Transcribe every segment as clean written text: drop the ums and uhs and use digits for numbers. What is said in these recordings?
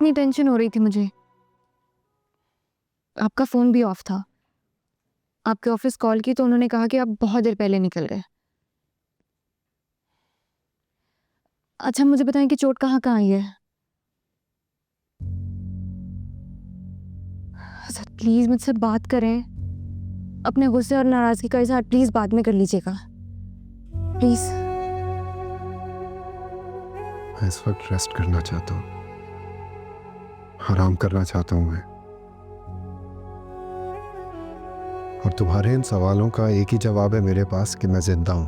इतनी टेंशन हो रही थी मुझे। आपका फोन भी ऑफ था। आपके ऑफिस कॉल की तो उन्होंने कहा कि आप बहुत देर पहले निकल गए। अच्छा मुझे बताएं कि चोट कहाँ कहाँ आई है। सर प्लीज मुझसे बात करें। अपने गुस्से और नाराजगी का इजहार प्लीज बाद में कर लीजिएगा, प्लीज। मैं इस वक्त रेस्ट करना चाहता हूँ, आराम करना चाहता हूँ मैं। और तुम्हारे इन सवालों का एक ही जवाब है मेरे पास कि मैं जिंदा हूँ।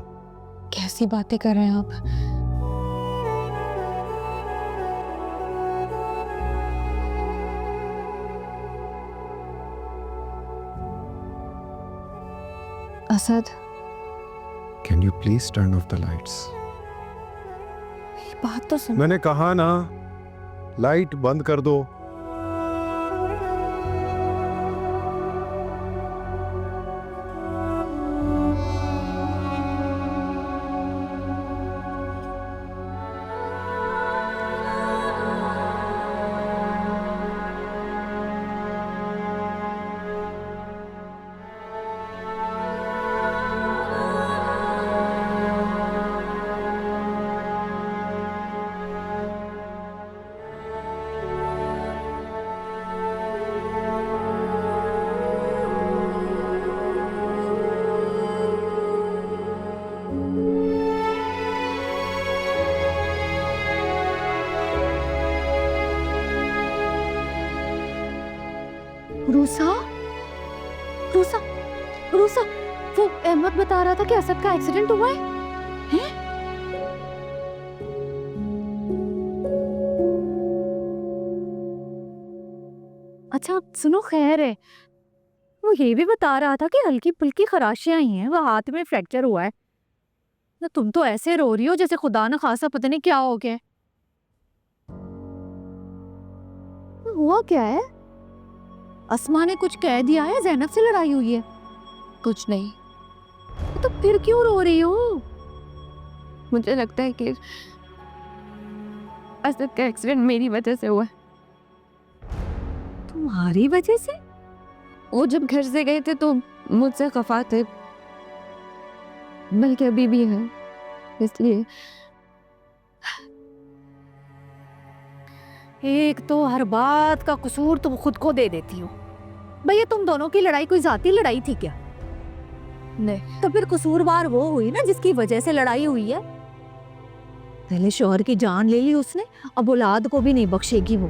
कैसी बातें कर रहे हैं आप? Asad, can you please turn off the lights? बात तो सुन। मैंने कहा ना, लाइट बंद कर दो। रूसा, रूसा, रूसा, वो अहमद बता रहा था कि असद का एक्सीडेंट हुआ है। हैं? अच्छा सुनो, खैर है। वो ये भी बता रहा था कि हल्की फुल्की खराशियां ही हैं, वो हाथ में फ्रैक्चर हुआ है। ना तुम तो ऐसे रो रही हो जैसे खुदा न खासा पता नहीं क्या हो गया। हुआ क्या है? अस्मा ने कुछ कह दिया है? ज़ैनब से लड़ाई हुई है? कुछ नहीं। तो फिर क्यों रो रही हो? मुझे लगता है कि असद का एक्सीडेंट मेरी वजह से हुआ। तुम्हारी वजह से? वो जब घर से गए थे तो मुझसे खफा थे, बल्कि अभी भी है, इसलिए। एक तो हर बात का कसूर तुम खुद को दे देती हो। भैया तुम दोनों की लड़ाई कोई जाती लड़ाई थी क्या? नहीं। तो फिर कसूरवार वो हुई ना जिसकी वजह से लड़ाई हुई है। पहले शौहर की जान ले ली उसने, अब औलाद को भी नहीं बख्शेगी वो।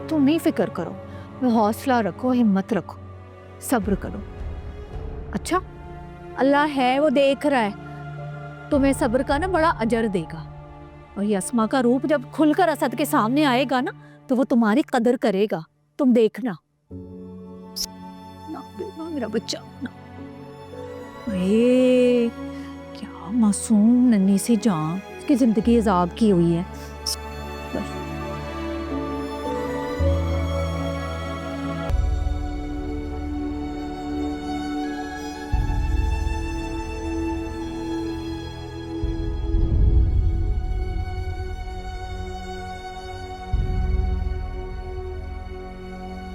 तुम नहीं फिक्र करो, हौसला रखो, हिम्मत रखो, सब्र करो। अच्छा अल्लाह है, वो देख रहा है, तुम्हें सब्र का ना बड़ा अजर देगा। और ये अस्मा का रूप जब खुलकर असद के सामने आएगा ना तो वो तुम्हारी कदर करेगा, तुम देखना। ना बेटा मेरा बच्चा ना। क्या मासूम नन्ही सी जान, उसकी जिंदगी अजाब की हुई है। बस।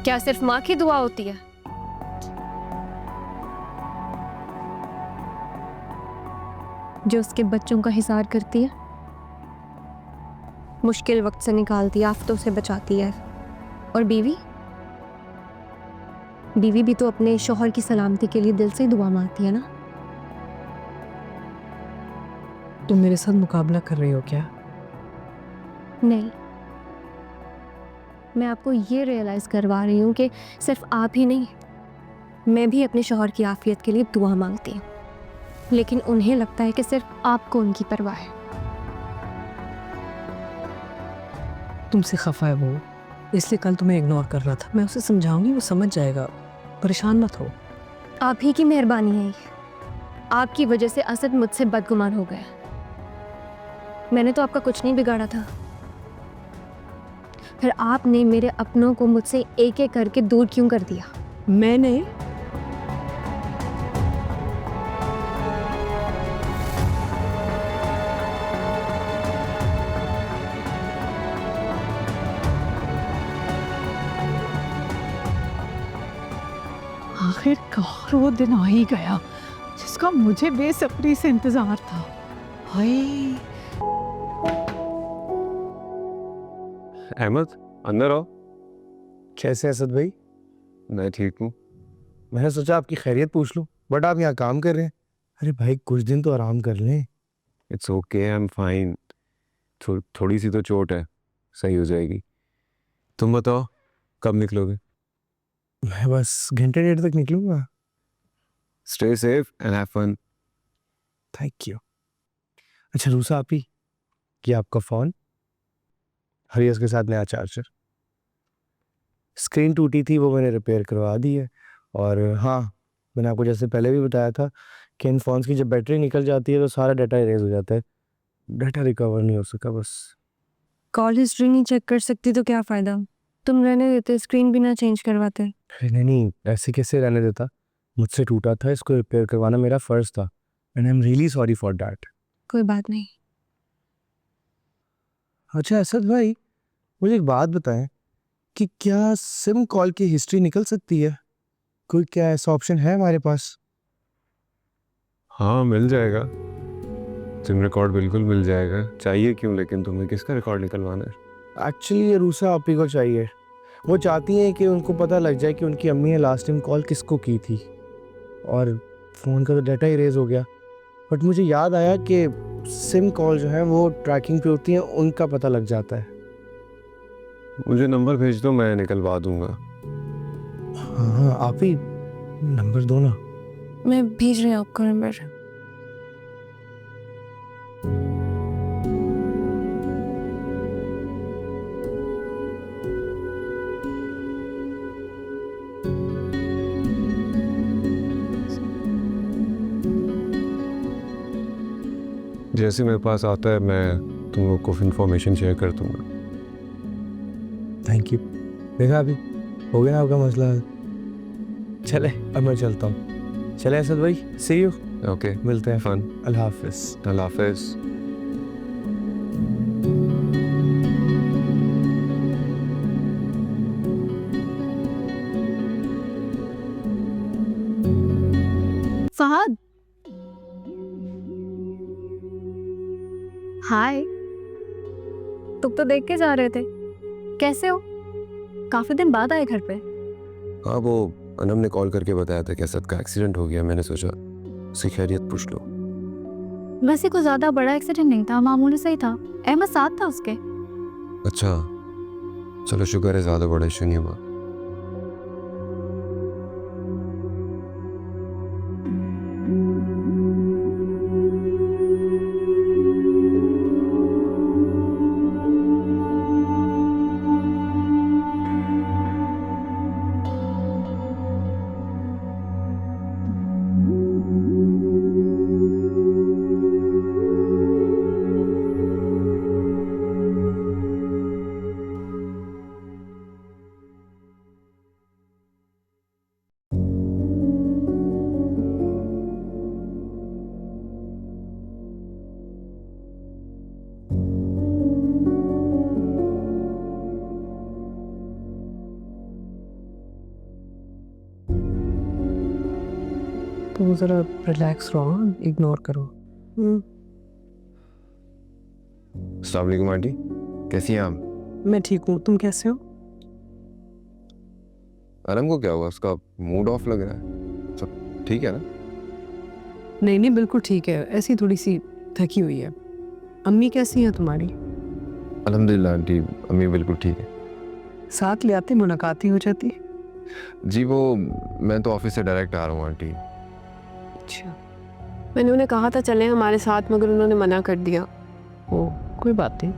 क्या सिर्फ माँ की दुआ होती है? जो उसके बच्चों का हिसार करती है, मुश्किल वक्त से निकालती है, आफतों से बचाती है। और बीवी, बीवी भी तो अपने शौहर की सलामती के लिए दिल से दुआ मांगती है ना। तुम मेरे साथ मुकाबला कर रही हो क्या? नहीं, मैं आपको ये रियलाइज करवा रही हूँ कि सिर्फ आप ही नहीं, मैं भी अपने शौहर की आफियत के लिए दुआ मांगती हूँ, लेकिन उन्हें लगता है कि सिर्फ आपको उनकी परवाह है। तुमसे खफा है वो, इसलिए कल तुम्हें इग्नोर कर रहा था। मैं उसे समझाऊंगी, वो समझ जाएगा, परेशान मत हो। आप ही की मेहरबानी है, आपकी वजह से असद मुझसे बदगुमान हो गया। मैंने तो आपका कुछ नहीं बिगाड़ा था, फिर आपने मेरे अपनों को मुझसे एक एक करके दूर क्यों कर दिया? मैंने? आखिरकार वो दिन आ ही गया जिसका मुझे बेसब्री से इंतजार था। हाय अहमद, अंदर आओ। कैसे असद भाई? मैं ठीक हूँ। मैंने सोचा आपकी खैरियत पूछ लूं, बट आप यहाँ काम कर रहे हैं। अरे भाई कुछ दिन तो आराम कर लें। It's okay, I am fine. थोड़ी सी तो चोट है, सही हो जाएगी। तुम बताओ, कब निकलोगे? मैं बस घंटे डेढ़ तक निकलूंगा। Stay safe and have fun. Thank you. अच्छा रूसा आप ही, कि आपका फ़ोन हरियस के साथ नया चार्जर, स्क्रीन टूटी थी वो मैंने रिपेयर करवा दी है। और हाँ, मैंने आपको जैसे पहले भी बताया था कि इन फ़ोन्स की जब बैटरी निकल जाती है तो सारा डाटा इरेज हो जाता है। डाटा रिकवर नहीं हो सका बस। कॉल हिस्ट्री नहीं चेक कर सकती तो क्या फ़ायदा? तुम रहने देते, स्क्रीन भी ना चेंज करवाते। अरे नहीं, ऐसे कैसे रहने देता। मुझसे टूटा था, इसको रिपेयर करवाना मेरा फ़र्ज़ था and I am really sorry for that. कोई बात नहीं। अच्छा असद भाई, मुझे एक बात बताएं कि क्या सिम कॉल की हिस्ट्री निकल सकती है? कोई क्या ऐसा ऑप्शन है हमारे पास? हाँ, मिल जाएगा। सिम रिकॉर्ड बिल्कुल मिल जाएगा। चाहिए क्यों, लेकिन तुम्हें किसका रिकॉर्ड निकलवाना है? एक्चुअली ये रूसा आप ही को चाहिए। वो चाहती हैं कि उनको पता लग जाए कि उनकी अम्मी ने लास्ट टाइम कॉल किसको की थी। और फ़ोन का तो डाटा इरेज हो गया, बट मुझे याद आया कि सिम कॉल जो है वो ट्रैकिंग पे होती हैं, उनका पता लग जाता है। मुझे नंबर भेज दो, मैं निकलवा दूंगा। हाँ हाँ, आप ही नंबर दो ना। मैं भेज रही हूँ आपको नंबर। जैसे मेरे पास आता है मैं तुम लोग को इन्फॉर्मेशन शेयर कर दूंगा। Thank you. देखा अभी हो गया ना आपका मसला। चले अब मैं चलता हूँ। चले असद भाई, सी यू। ओके, मिलते हैं। फन। अल्लाह हाफिज़। अल्लाह हाफिज़। फहद, हाय। तुम तो देख के जा रहे थे, कैसे हो? काफी दिन बाद आए घर पे। हाँ, वो अनम ने कॉल करके बताया था कि असद का एक्सीडेंट हो गया। मैंने सोचा उसकी खैरियत पूछ लो। वैसे कोई ज्यादा बड़ा एक्सीडेंट नहीं था, मामूली सही था। अहमद साथ था उसके। अच्छा, चलो शुक्र है ज़्यादा बड़ा इशू नहीं हुआ। तो ज़रा रिलैक्स रहो, इग्नोर करो। अस्सलाम वालेकुम आंटी, कैसी हैं आप? मैं ठीक हूँ, तुम कैसे हो? अनम को क्या हुआ? उसका मूड ऑफ लग रहा है। सब ठीक है ना? नहीं नहीं, बिल्कुल ठीक है, ऐसी थोड़ी सी थकी हुई है। अम्मी कैसी है तुम्हारी? अल्हम्दुलिल्लाह आंटी, अम्मी बिल्कुल ठीक है। साथ ले आते, मुलाकात ही हो जाती। जी वो मैं तो ऑफिस से डायरेक्ट आ रहा हूँ आंटी। अच्छा, मैंने उन्हें कहा था चलें हमारे साथ, मगर उन्होंने मना कर दिया। ओ कोई बात नहीं।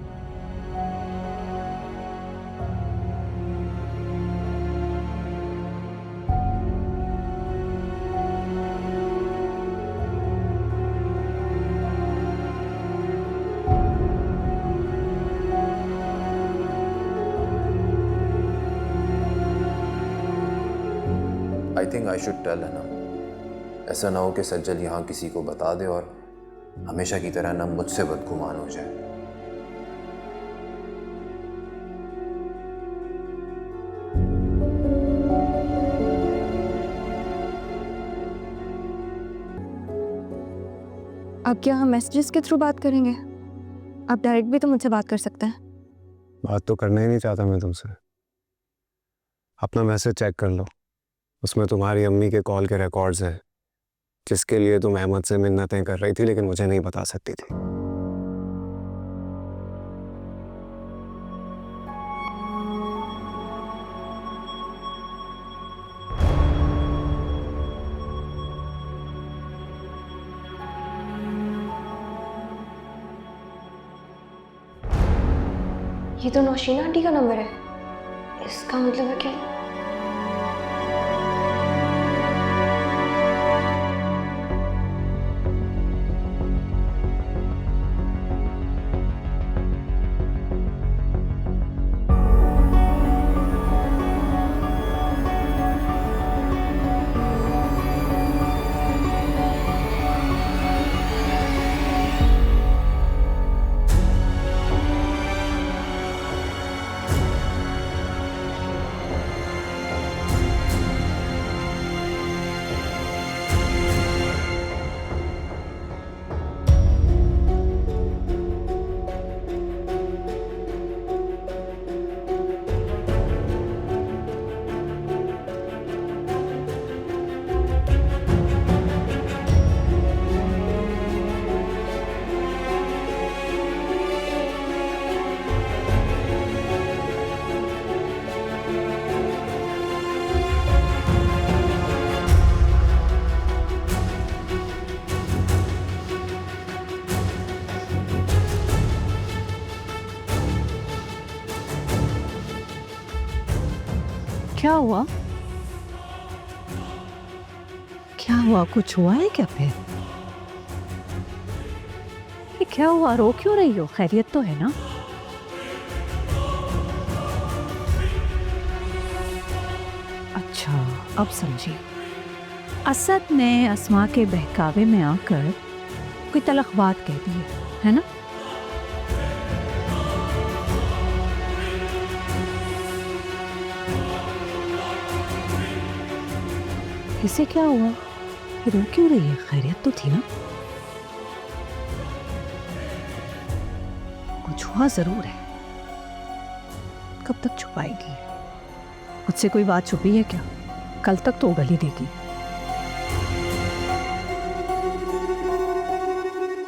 I think I should tell Anam. ऐसा ना हो कि सज्जल यहाँ किसी को बता दे और हमेशा की तरह अनम मुझसे बदगुमान हो जाए। अब क्या हम मैसेजेस के थ्रू बात करेंगे? आप डायरेक्ट भी तो मुझसे बात कर सकते हैं। बात तो करना ही नहीं चाहता मैं तुमसे। अपना मैसेज चेक कर लो, उसमें तुम्हारी अम्मी के कॉल के रिकॉर्ड्स हैं, जिसके लिए तुम अहमद से मिन्नतें कर रही थी लेकिन मुझे नहीं बता सकती थी। ये तो नौशीना आंटी का नंबर है। इसका मतलब है क्या? क्या हुआ? क्या हुआ? कुछ हुआ है क्या फिर? ये क्या हुआ? रो क्यों रही हो? खैरियत तो है ना? अच्छा, अब समझी। असद ने अस्मा के बहकावे में आकर कोई तलख बात कह दी है ना? इसे क्या हुआ? रो क्यों रही है? खैरियत तो थी ना? कुछ हुआ जरूर है। कब तक छुपाएगी? मुझसे कोई बात छुपी है क्या? कल तक तो उगल ही देगी।